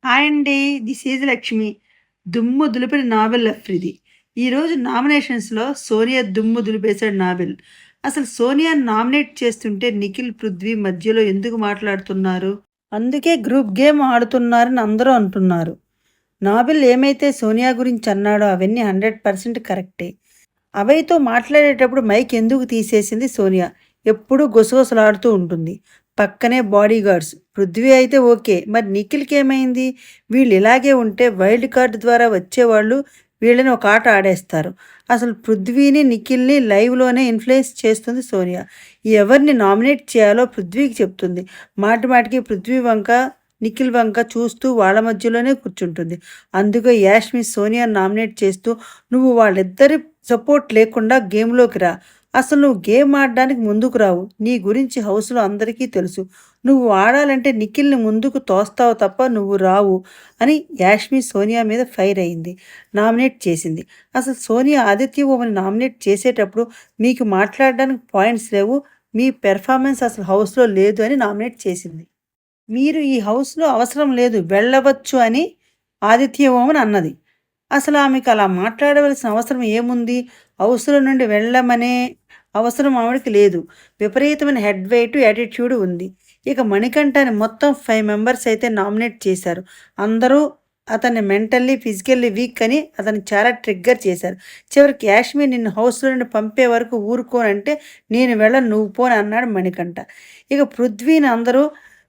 Hi అండి. This is Lakshmi. దుమ్ము దులిపిన novel Afridi. ఈరోజు నామినేషన్స్‌లో సోనియా దుమ్ము దులిపేశాడు నావెల్. అసలు సోనియాని నామినేట్ చేస్తుంటే నిఖిల్, పృథ్వీ మధ్యలో ఎందుకు మాట్లాడుతున్నారు? అందుకే గ్రూప్ గేమ్ ఆడుతున్నారని అందరూ అంటున్నారు. నావెల్ ఏమైతే సోనియా గురించి అన్నాడో అవన్నీ 100% కరెక్టే. అభయ్‌తో మాట్లాడేటప్పుడు మైక్ ఎందుకు తీసేసింది సోనియా? ఎప్పుడూ గుసగుసలాడుతూ ఉంటుంది. పక్కనే బాడీగార్డ్స్. పృథ్వీ అయితే ఓకే. మరి నిఖిల్‌కేమైంది? వీళ్ళు ఇలాగే ఉంటే వైల్డ్ కార్డ్ ద్వారా వచ్చేవాళ్ళు వీళ్ళని ఒక ఆట ఆడేస్తారు. అసలు పృథ్వీని, నిఖిల్‌ని లైవ్‌లోనే ఇన్‌ఫ్లుయెన్స్ చేస్తుంది సోనియా. ఎవరిని నామినేట్ చేయాలో పృథ్వీకి చెప్తుంది. మాటి మాటికి పృథ్వీ వంక, నిఖిల్ వంక చూస్తూ వాళ్ళ మధ్యలోనే కూర్చుంటుంది. అందుకే యాష్మి సోనియాని నామినేట్ చేస్తూ నువ్వు వాళ్ళిద్దరి సపోర్ట్ లేకుండా గేమ్‌లోకి రా. అసలు నువ్వు గేమ్ ఆడడానికి ముందుకు రావు. నీ గురించి హౌస్‌లో అందరికీ తెలుసు. నువ్వు ఆడాలంటే నిఖిల్‌ని ముందుకు తోస్తావు తప్ప నువ్వు రావు అని యాష్మి సోనియా మీద ఫైర్ అయింది. నామినేట్ చేసింది. అసలు సోనియా ఆదిత్య ఓమని నామినేట్ చేసేటప్పుడు మీకు మాట్లాడడానికి పాయింట్స్ లేవు. మీ పెర్ఫార్మెన్స్ అసలు హౌస్‌లో లేదు అని నామినేట్ చేసింది. మీరు ఈ హౌస్‌లో అవసరం లేదు. వెళ్ళవచ్చు అని ఆదిత్య ఓమన్ అన్నది. అసలు ఆమెకు అలా మాట్లాడవలసిన అవసరం ఏముంది? హౌస్‌లో నుండి వెళ్ళమనే అవసరం ఆవిడకి లేదు. విపరీతమైన హెడ్ వెయిట్, యాటిట్యూడ్ ఉంది. ఇక మణికంఠని మొత్తం 5 మెంబర్స్ అయితే నామినేట్ చేశారు. అందరూ అతన్ని మెంటల్లీ, ఫిజికల్లీ వీక్ అని అతన్ని చాలా ట్రిగ్గర్ చేశారు. చివరికి యాష్మి నిన్ను హౌస్‌లో నుండి పంపే వరకు ఊరుకోనంటే నేను వెళ్ళను నువ్వు పో అని అన్నాడు మణికంఠ. ఇక పృథ్వీని అందరూ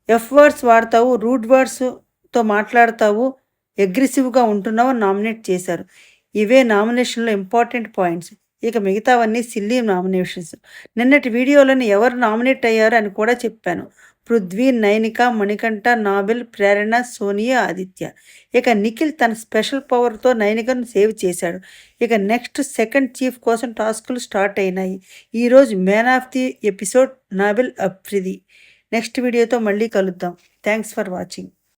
ఎఫ్ వర్డ్స్ వాడతావు, రూడ్ వర్డ్స్‌తో మాట్లాడతావు, అగ్రెసివ్‌గా ఉంటున్నావు అని నామినేట్ చేశారు. ఇవే నామినేషన్‌లో ఇంపార్టెంట్ పాయింట్స్. ఇక మిగతావన్నీ సిల్లీ నామినేషన్స్. నిన్నటి వీడియోలోని ఎవరు నామినేట్ అయ్యారు అని కూడా చెప్పాను. పృథ్వీ, నైనిక, మణికంఠ, నాబెల్, ప్రేరణ, సోనియా, ఆదిత్య. ఇక నిఖిల్ తన స్పెషల్ పవర్‌తో నైనికను సేవ్ చేశాడు. ఇక నెక్స్ట్ సెకండ్ చీఫ్ కోసం టాస్కులు స్టార్ట్ అయినాయి. ఈరోజు man of the episode Nabeel Afridi. Next వీడియోతో మళ్ళీ కలుద్దాం. Thanks for watching.